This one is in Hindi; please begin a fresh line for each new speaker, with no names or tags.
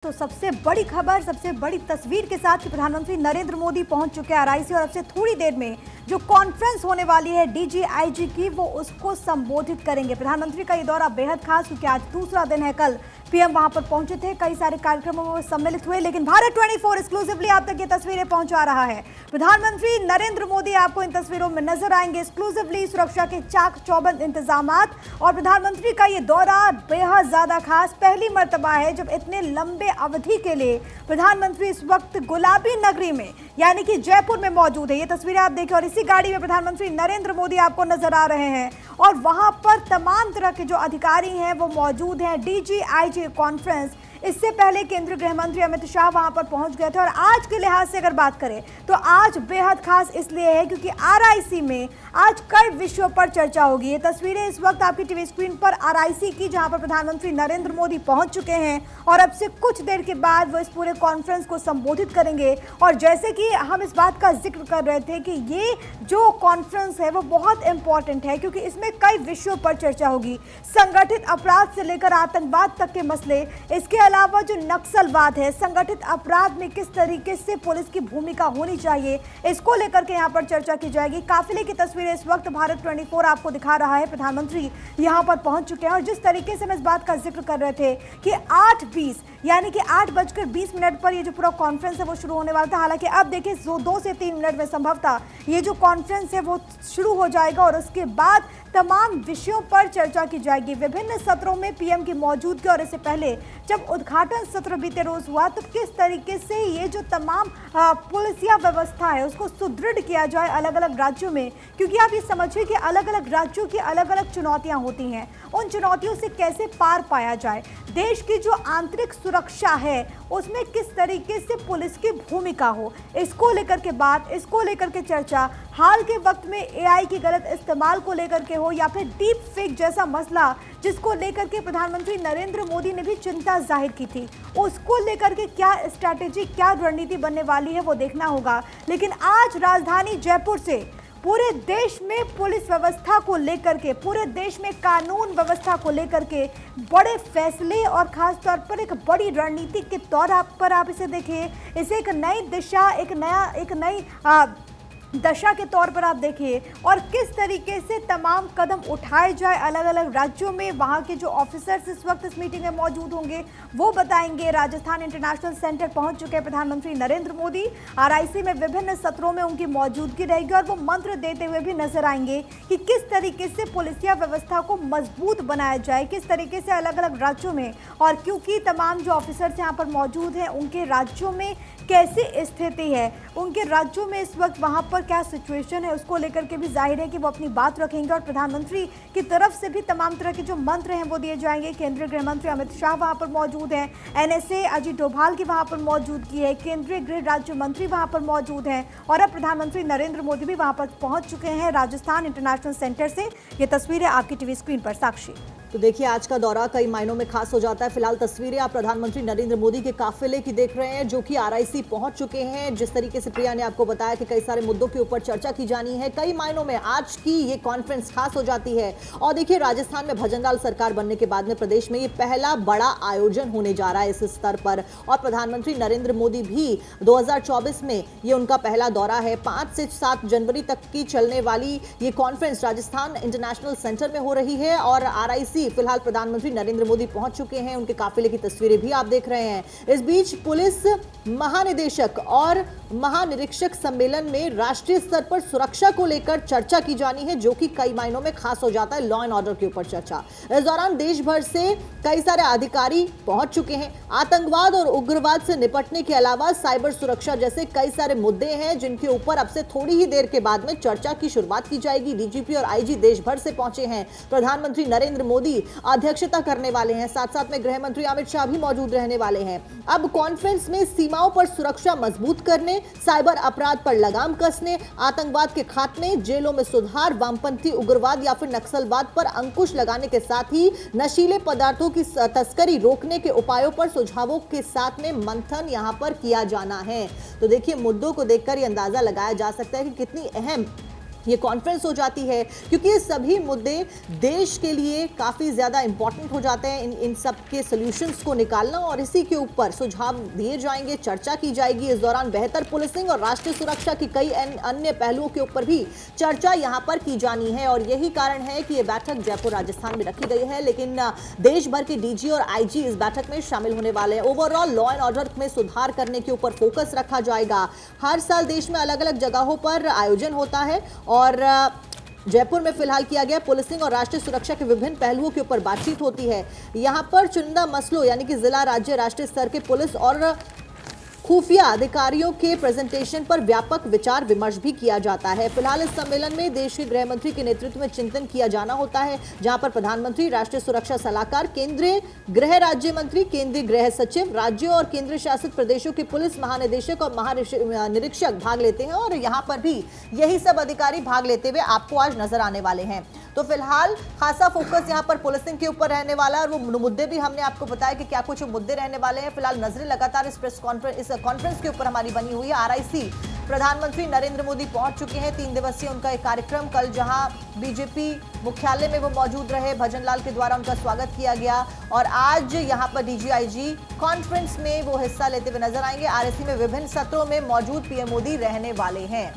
तो सबसे बड़ी खबर, सबसे बड़ी तस्वीर के साथ कि प्रधानमंत्री नरेंद्र मोदी पहुंच चुके हैं आरआईसी और अब से थोड़ी देर में जो कॉन्फ्रेंस होने वाली है डीजीआईजी की वो उसको संबोधित करेंगे। प्रधानमंत्री का ये दौरा बेहद खास क्योंकि आज दूसरा दिन है। कल पीएम वहां पर पहुंचे थे, कई सारे कार्यक्रमों में सम्मिलित हुए, लेकिन भारत 24 एक्सक्लूसिवली आप तक ये तस्वीरें पहुंचा रहा है। प्रधानमंत्री नरेंद्र मोदी आपको इन तस्वीरों में नजर आएंगे। एक्सक्लूसिवली सुरक्षा के चाक चौबंद इंतजामात और प्रधानमंत्री का ये दौरा बेहद ज्यादा खास पहली मर्तबा है जब इतने लंबे अवधि के लिए प्रधानमंत्री इस वक्त गुलाबी नगरी में यानी कि जयपुर में मौजूद है। ये तस्वीरें आप देखें और इसी गाड़ी में प्रधानमंत्री नरेंद्र मोदी आपको नजर आ रहे हैं और वहां पर तमाम तरह के जो अधिकारी हैं वो मौजूद हैं। डीजीआईजी कॉन्फ्रेंस, इससे पहले केंद्रीय गृह मंत्री अमित शाह वहां पर पहुंच गए थे और आज के लिहाज से अगर बात करें तो आज बेहद खास इसलिए है क्योंकि आरआईसी में आज कई विषयों पर चर्चा होगी। ये तस्वीरें इस वक्त आपकी टीवी स्क्रीन पर आरआईसी की, जहां पर प्रधानमंत्री नरेंद्र मोदी पहुंच चुके हैं और अब से कुछ देर के बाद वो इस पूरे कॉन्फ्रेंस को संबोधित करेंगे। और जैसे कि हम इस बात का जिक्र कर रहे थे कि ये जो कॉन्फ्रेंस है वो बहुत इंपॉर्टेंट है क्योंकि इसमें कई विषयों पर चर्चा होगी। संगठित अपराध से लेकर आतंकवाद तक के मसले, इसके अलावा जो नक्सलवाद है, संगठित अपराध में किस तरीके से पुलिस की भूमिका होनी चाहिए, इसको लेकर के यहाँ पर चर्चा की जाएगी। काफिले की तस्वीरें इस वक्त भारत 24 आपको दिखा रहा है। प्रधानमंत्री यहाँ पर पहुंच चुके हैं और जिस तरीके से हम इस बात का जिक्र कर रहे थे कि 8:20 यानी कि 8:20 पर ये जो पूरा कॉन्फ्रेंस है वो शुरू होने वाला था। हालांकि अब देखिए 2 से 3 मिनट में संभवतः ये जो कॉन्फ्रेंस है वो शुरू हो जाएगा और उसके बाद तमाम विषयों पर चर्चा की जाएगी। विभिन्न सत्रों में पीएम की मौजूदगी और इससे पहले जब उद्घाटन सत्र बीते रोज हुआ तो किस तरीके से ये जो तमाम पुलिसिया व्यवस्था है उसको सुदृढ़ किया जाए अलग अलग राज्यों में, क्योंकि आप ये समझिए कि अलग अलग राज्यों की अलग अलग चुनौतियां होती हैं। उन चुनौतियों से कैसे पार पाया जाए, देश की जो आंतरिक सुरक्षा है उसमें किस तरीके से पुलिस की भूमिका हो, इसको लेकर के बात, इसको लेकर के चर्चा। हाल के वक्त में एआई की गलत इस्तेमाल को लेकर के हो या फिर डीप फेक जैसा मसला जिसको लेकर के प्रधानमंत्री नरेंद्र मोदी ने भी चिंता जाहिर की थी, उसको लेकर के क्या स्ट्रैटेजी, क्या रणनीति बनने वाली है वो देखना होगा। लेकिन आज राजधानी जयपुर से पूरे देश में पुलिस व्यवस्था को लेकर के, पूरे देश में कानून व्यवस्था को लेकर के बड़े फैसले और खास तौर पर एक बड़ी रणनीति के तौर पर आप इसे देखिए, इसे एक नई दिशा, एक नई दशा के तौर पर आप देखिए और किस तरीके से तमाम कदम उठाए जाए अलग अलग राज्यों में। वहां के जो ऑफिसर्स इस वक्त इस मीटिंग में मौजूद होंगे वो बताएंगे। राजस्थान इंटरनेशनल सेंटर पहुंच चुके हैं प्रधानमंत्री नरेंद्र मोदी। आरआईसी में विभिन्न सत्रों में उनकी मौजूदगी रहेगी और वो मंत्र देते हुए भी नजर आएंगे कि किस तरीके से पुलिसिया व्यवस्था को मजबूत बनाया जाए, किस तरीके से अलग अलग राज्यों में, और क्योंकि तमाम जो ऑफिसर्स यहाँ पर मौजूद हैं उनके राज्यों में कैसी स्थिति है, उनके राज्यों में इस वक्त वहां पर क्या सिचुएशन है, उसको लेकर के भी जाहिर है कि वो अपनी बात रखेंगे और प्रधानमंत्री की तरफ से भी तमाम तरह के जो मंत्र हैं वो दिए जाएंगे। केंद्रीय गृह मंत्री अमित शाह वहां पर मौजूद हैं, एनएसए अजीत डोभाल की वहां पर मौजूदगी है, केंद्रीय गृह राज्य मंत्री वहां पर मौजूद हैं और अब प्रधानमंत्री नरेंद्र मोदी भी वहां पर पहुंच चुके हैं राजस्थान इंटरनेशनल सेंटर से। ये तस्वीरें आपकी टीवी स्क्रीन पर। साक्षी,
तो देखिए आज का दौरा कई मायनों में खास हो जाता है। फिलहाल तस्वीरें आप प्रधानमंत्री नरेंद्र मोदी के काफिले की देख रहे हैं जो कि आरआईसी पहुंच चुके हैं। जिस तरीके से प्रिया ने आपको बताया कि कई सारे मुद्दों के ऊपर चर्चा की जानी है, कई मायनों में आज की ये कॉन्फ्रेंस खास हो जाती है। और देखिए राजस्थान में भजनलाल सरकार बनने के बाद में प्रदेश में ये पहला बड़ा आयोजन होने जा रहा है इस स्तर पर और प्रधानमंत्री नरेंद्र मोदी भी 2024 में ये उनका पहला दौरा है। 5 से 7 जनवरी तक की चलने वाली ये कॉन्फ्रेंस राजस्थान इंटरनेशनल सेंटर में हो रही है और आरआईसी फिलहाल प्रधानमंत्री नरेंद्र मोदी पहुंच चुके हैं। उनके काफिले की तस्वीरें भी आप देख रहे हैं। इस बीच पुलिस महानिदेशक और महानिरीक्षक सम्मेलन में राष्ट्रीय स्तर पर सुरक्षा को लेकर चर्चा की जानी है जो कि कई मायनों में खास हो जाता है। लॉ एंड ऑर्डर के ऊपर चर्चा। इस दौरान देश भर से कई सारे अधिकारी पहुंच चुके हैं। आतंकवाद और उग्रवाद से निपटने के अलावा साइबर सुरक्षा जैसे कई सारे मुद्दे हैं जिनके ऊपर अब से थोड़ी ही देर के बाद में चर्चा की शुरुआत की जाएगी। डीजीपी और आईजी देश भर से पहुंचे हैं। प्रधानमंत्री नरेंद्र मोदी अध्यक्षता करने वाले हैं, साथ साथ में गृह मंत्री अमित शाह भी मौजूद रहने वाले हैं। अब कॉन्फ्रेंस में सीमाओं पर सुरक्षा मजबूत करने, साइबर अपराध पर लगाम कसने, आतंकवाद के खात्मे, जेलों में सुधार, वामपंथी उग्रवाद या फिर नक्सलवाद पर अंकुश लगाने के साथ ही नशीले पदार्थों की तस्करी रोकने के उपायों पर सुझावों के साथ में मंथन यहां पर किया जाना है। तो देखिए मुद्दों को देखकर यह अंदाजा लगाया जा सकता है कि कितनी अहम ये कॉन्फ्रेंस हो जाती है, क्योंकि ये सभी मुद्दे देश के लिए काफ़ी ज़्यादा इंपॉर्टेंट हो जाते हैं। इन सब के सॉल्यूशंस को निकालना और इसी के ऊपर सुझाव दिए जाएंगे, चर्चा की जाएगी। इस दौरान बेहतर पुलिसिंग और राष्ट्रीय सुरक्षा की कई अन्य पहलुओं के ऊपर भी चर्चा यहाँ पर की जानी है और यही कारण है कि ये बैठक जयपुर राजस्थान में रखी गई है। लेकिन देश भर के डीजी और आईजी इस बैठक में शामिल होने वाले हैं। ओवरऑल लॉ एंड ऑर्डर में सुधार करने के ऊपर फोकस रखा जाएगा। हर साल देश में अलग अलग जगहों पर आयोजन होता है और जयपुर में फिलहाल किया गया पुलिसिंग और राष्ट्रीय सुरक्षा के विभिन्न पहलुओं के ऊपर बातचीत होती है। यहां पर चुनिंदा मसलों यानी कि जिला, राज्य, राष्ट्रीय स्तर के पुलिस और खुफिया अधिकारियों के प्रेजेंटेशन पर व्यापक विचार विमर्श भी किया जाता है। फिलहाल इस सम्मेलन में देश के गृह मंत्री के नेतृत्व में चिंतन किया जाना होता है, जहां पर प्रधानमंत्री, राष्ट्रीय सुरक्षा सलाहकार, केंद्रीय गृह राज्य मंत्री, केंद्रीय गृह सचिव, राज्यों और केंद्र शासित प्रदेशों के पुलिस महानिदेशक और महानिरीक्षक भाग लेते हैं और यहाँ पर भी यही सब अधिकारी भाग लेते हुए आपको आज नजर आने वाले हैं। तो फिलहाल खासा फोकस यहाँ पर पुलिसिंग के ऊपर रहने वाला है और वो मुद्दे भी हमने आपको बताया कि क्या कुछ मुद्दे रहने वाले हैं। फिलहाल नजरें लगातार इस कॉन्फ्रेंस के ऊपर हमारी बनी हुई है। आरआईसी प्रधानमंत्री नरेंद्र मोदी पहुंच चुके हैं। 3 दिवसीय उनका एक कार्यक्रम, कल जहां बीजेपी मुख्यालय में वो मौजूद रहे, भजन लाल के द्वारा उनका स्वागत किया गया और आज यहां पर डीजीआईजी कॉन्फ्रेंस में वो हिस्सा लेते हुए नजर आएंगे। आरआईसी में विभिन्न सत्रों में मौजूद पीएम मोदी रहने वाले हैं।